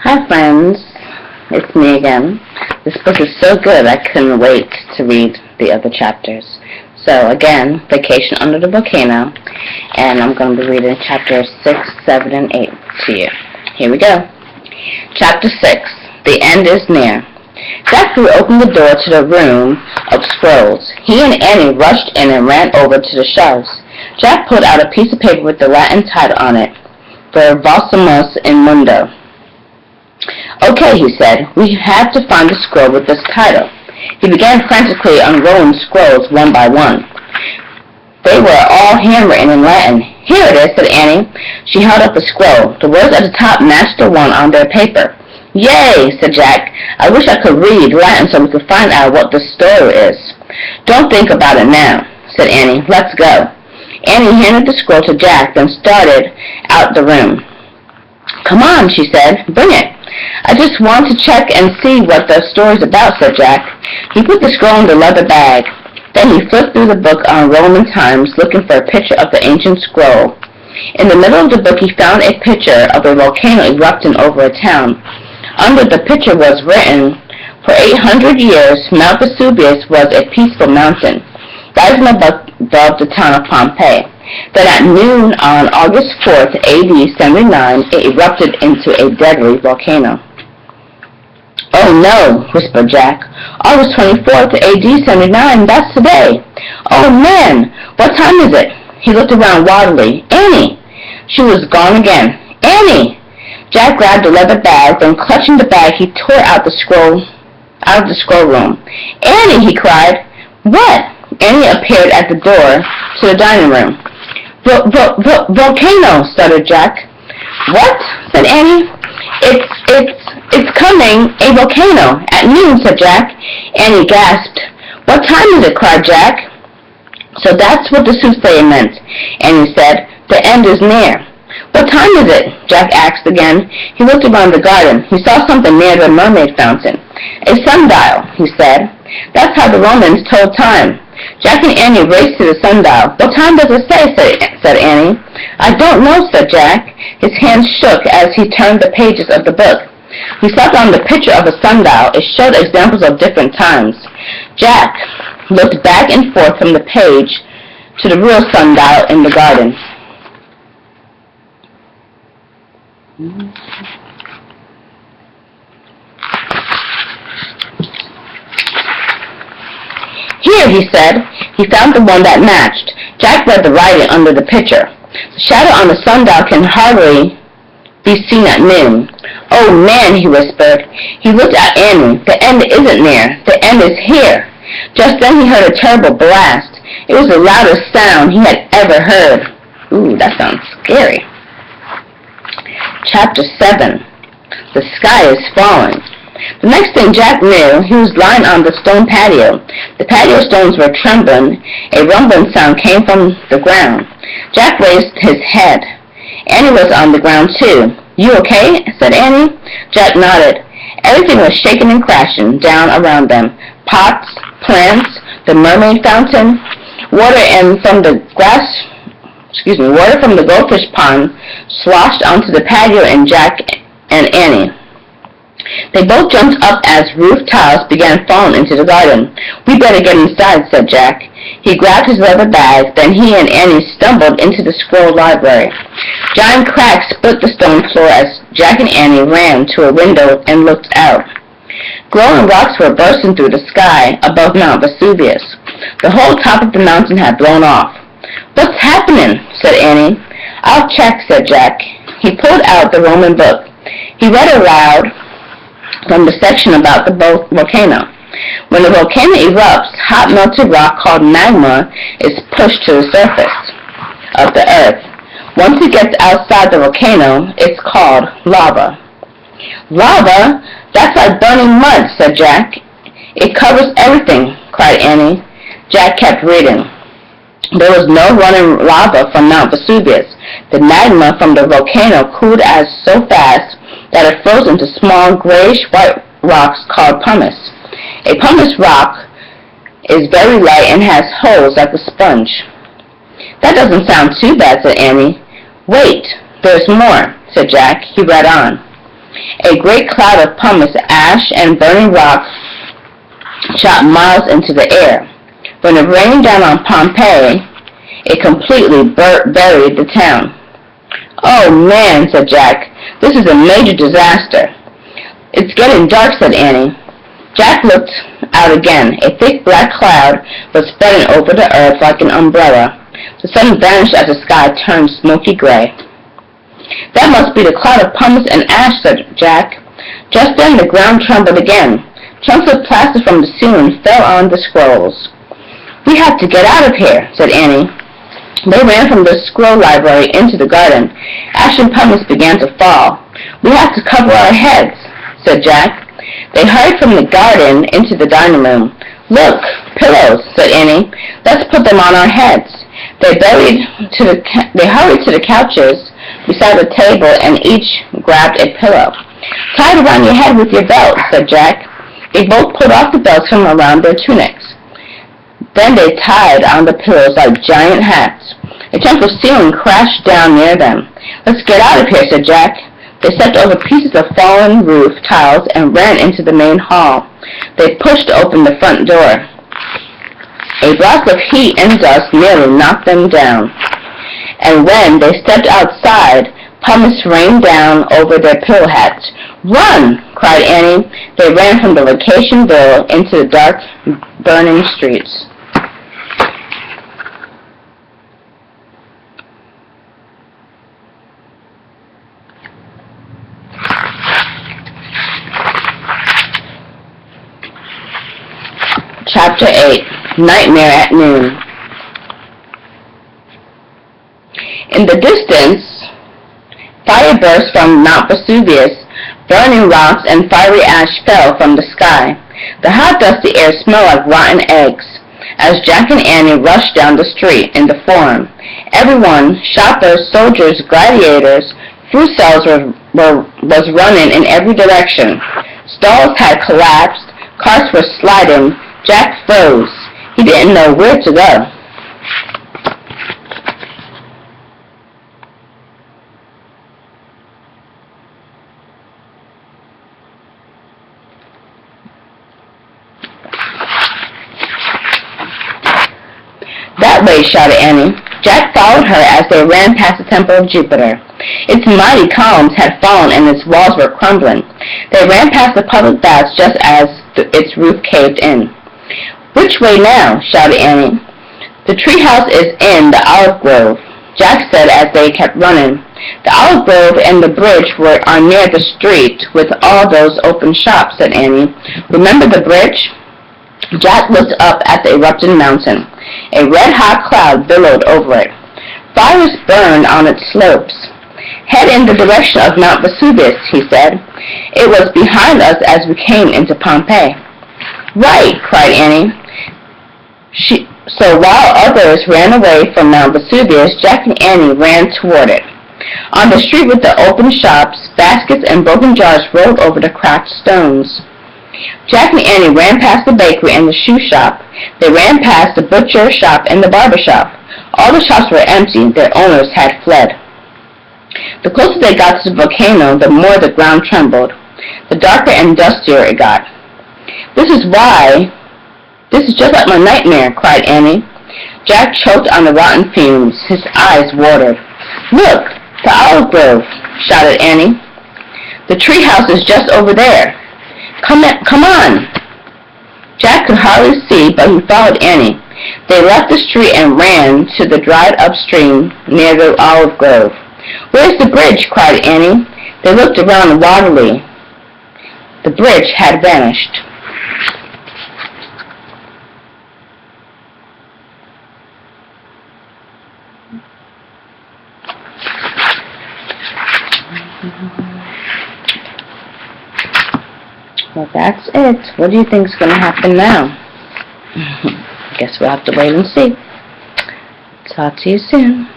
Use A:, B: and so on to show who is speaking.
A: Hi friends, it's me again. This book is so good I couldn't wait to read the other chapters. So again, Vacation Under the Volcano, and I'm going to be reading chapters 6, 7, and 8 to you. Here we go. Chapter 6, The End is Near. Zachary opened the door to the room of scrolls. He and Annie rushed in and ran over to the shelves. Jack pulled out a piece of paper with the Latin title on it, Verbassimus in Mundo. Okay, he said, we have to find the scroll with this title. He began frantically unrolling scrolls one by one. They were all handwritten in Latin. Here it is, said Annie. She held up a scroll. The words at the top matched the one on their paper. Yay, said Jack. I wish I could read Latin so we could find out what the story is. Don't think about it now, said Annie. Let's go. Annie handed the scroll to Jack, then started out the room. Come on, she said. Bring it. I just want to check and see what the story's about, said Jack. He put the scroll in the leather bag. Then he flipped through the book on Roman times, looking for a picture of the ancient scroll. In the middle of the book, he found a picture of a volcano erupting over a town. Under the picture was written, For 800 years, Mount Vesuvius was a peaceful mountain, rising above the town of Pompeii. Then at noon on August 4th, AD 79, it erupted into a deadly volcano. Oh no, whispered Jack. August 24th, AD 79, that's today. Oh man, what time is it? He looked around wildly. Annie! She was gone again. Annie! Jack grabbed the leather bag, then clutching the bag, he tore out of the scroll room. Annie, he cried. What? Annie appeared at the door to the dining room. Volcano, stuttered Jack. What? Said Annie. It's coming, a volcano. At noon, said Jack. Annie gasped. What time is it? Cried Jack. So that's what the soothsayer meant, Annie said. The end is near. What time is it? Jack asked again. He looked around the garden. He saw something near the mermaid fountain. A sundial, he said. That's how the Romans told time. Jack and Annie raced to the sundial. What time does it say? said Annie. I don't know, said Jack. His hands shook as he turned the pages of the book. He slapped on the picture of a sundial. It showed examples of different times. Jack looked back and forth from the page to the real sundial in the garden. Here, he said. He found the one that matched. Jack read the writing under the picture. The shadow on the sundial can hardly be seen at noon. Oh, man, he whispered. He looked at Annie. The end isn't near. The end is here. Just then he heard a terrible blast. It was the loudest sound he had ever heard. Ooh, that sounds scary. Chapter 7. The sky is falling. The next thing Jack knew, he was lying on the stone patio. The patio stones were trembling. A rumbling sound came from the ground. Jack raised his head. Annie was on the ground, too. You okay? Said Annie. Jack nodded. Everything was shaking and crashing down around them. Pots, plants, the mermaid fountain, water from the goldfish pond sloshed onto the patio and Jack and Annie. They both jumped up as roof tiles began falling into the garden. We better get inside, said Jack. He grabbed his leather bag, then he and Annie stumbled into the scroll library. Giant cracks split the stone floor as Jack and Annie ran to a window and looked out. Glowing rocks were bursting through the sky above Mount Vesuvius. The whole top of the mountain had blown off. What's happening? Said Annie. I'll check, said Jack. He pulled out the Roman book. He read aloud from the section about the volcano. When the volcano erupts, hot melted rock called magma is pushed to the surface of the earth. Once it gets outside the volcano, it's called lava. Lava? That's like burning mud, said Jack. It covers everything, cried Annie. Jack kept reading. There was no running lava from Mount Vesuvius. The magma from the volcano cooled so fast that it froze into small grayish-white rocks called pumice. A pumice rock is very light and has holes like a sponge. That doesn't sound too bad, said Annie. Wait, there's more, said Jack. He read on. A great cloud of pumice, ash, and burning rock shot miles into the air. When it rained down on Pompeii, it completely buried the town. "Oh, man," said Jack. "This is a major disaster." "It's getting dark," said Annie. Jack looked out again. A thick black cloud was spreading over the earth like an umbrella. The sun vanished as the sky turned smoky gray. "That must be the cloud of pumice and ash," said Jack. Just then the ground trembled again. Chunks of plaster from the ceiling fell on the scrolls. "We have to get out of here," said Annie. They ran from the scroll library into the garden. Ash and pumice began to fall. "We have to cover our heads," said Jack. They hurried from the garden into the dining room. "Look, pillows," said Annie. "Let's put them on our heads." They hurried to the couches beside the table and each grabbed a pillow. "Tie it around your head with your belt," said Jack. They both pulled off the belts from around their tunics. Then they tied on the pillows like giant hats. A chunk of ceiling crashed down near them. "Let's get out of here," said Jack. They stepped over pieces of fallen roof tiles and ran into the main hall. They pushed open the front door. A blast of heat and dust nearly knocked them down. And when they stepped outside, pumice rained down over their pillow hats. "Run!" cried Annie. They ran from the vacation villa into the dark, burning streets. Chapter 8. Nightmare at Noon. In the distance, fire burst from Mount Vesuvius. Burning rocks and fiery ash fell from the sky. The hot, dusty air smelled like rotten eggs. As Jack and Annie rushed down the street in the Forum, everyone, shoppers, soldiers, gladiators, fruit sellers was running in every direction. Stalls had collapsed. Carts were sliding. Jack froze. He didn't know where to go. "That way," shouted Annie. Jack followed her as they ran past the Temple of Jupiter. Its mighty columns had fallen and its walls were crumbling. They ran past the public baths just as its roof caved in. "Which way now?" shouted Annie. "The treehouse is in the olive grove," Jack said as they kept running. "The olive grove and the bridge are near the street with all those open shops," said Annie. "Remember the bridge?" Jack looked up at the erupting mountain. A red-hot cloud billowed over it. Fires burned on its slopes. "Head in the direction of Mount Vesuvius," he said. "It was behind us as we came into Pompeii." "Right!" cried Annie. So while others ran away from Mount Vesuvius, Jack and Annie ran toward it. On the street with the open shops, baskets and broken jars rolled over the cracked stones. Jack and Annie ran past the bakery and the shoe shop. They ran past the butcher shop and the barber shop. All the shops were empty. Their owners had fled. The closer they got to the volcano, the more the ground trembled. The darker and dustier it got. This is just like my nightmare," cried Annie. Jack choked on the rotten fumes. His eyes watered. "Look, the olive grove," shouted Annie. "The treehouse is just over there. Come on." Jack could hardly see, but he followed Annie. They left the street and ran to the dried-up stream near the olive grove. "Where's the bridge?" cried Annie. They looked around wildly. The bridge had vanished. Well, that's it. What do you think is going to happen now? Guess we'll have to wait and see. Talk to you soon.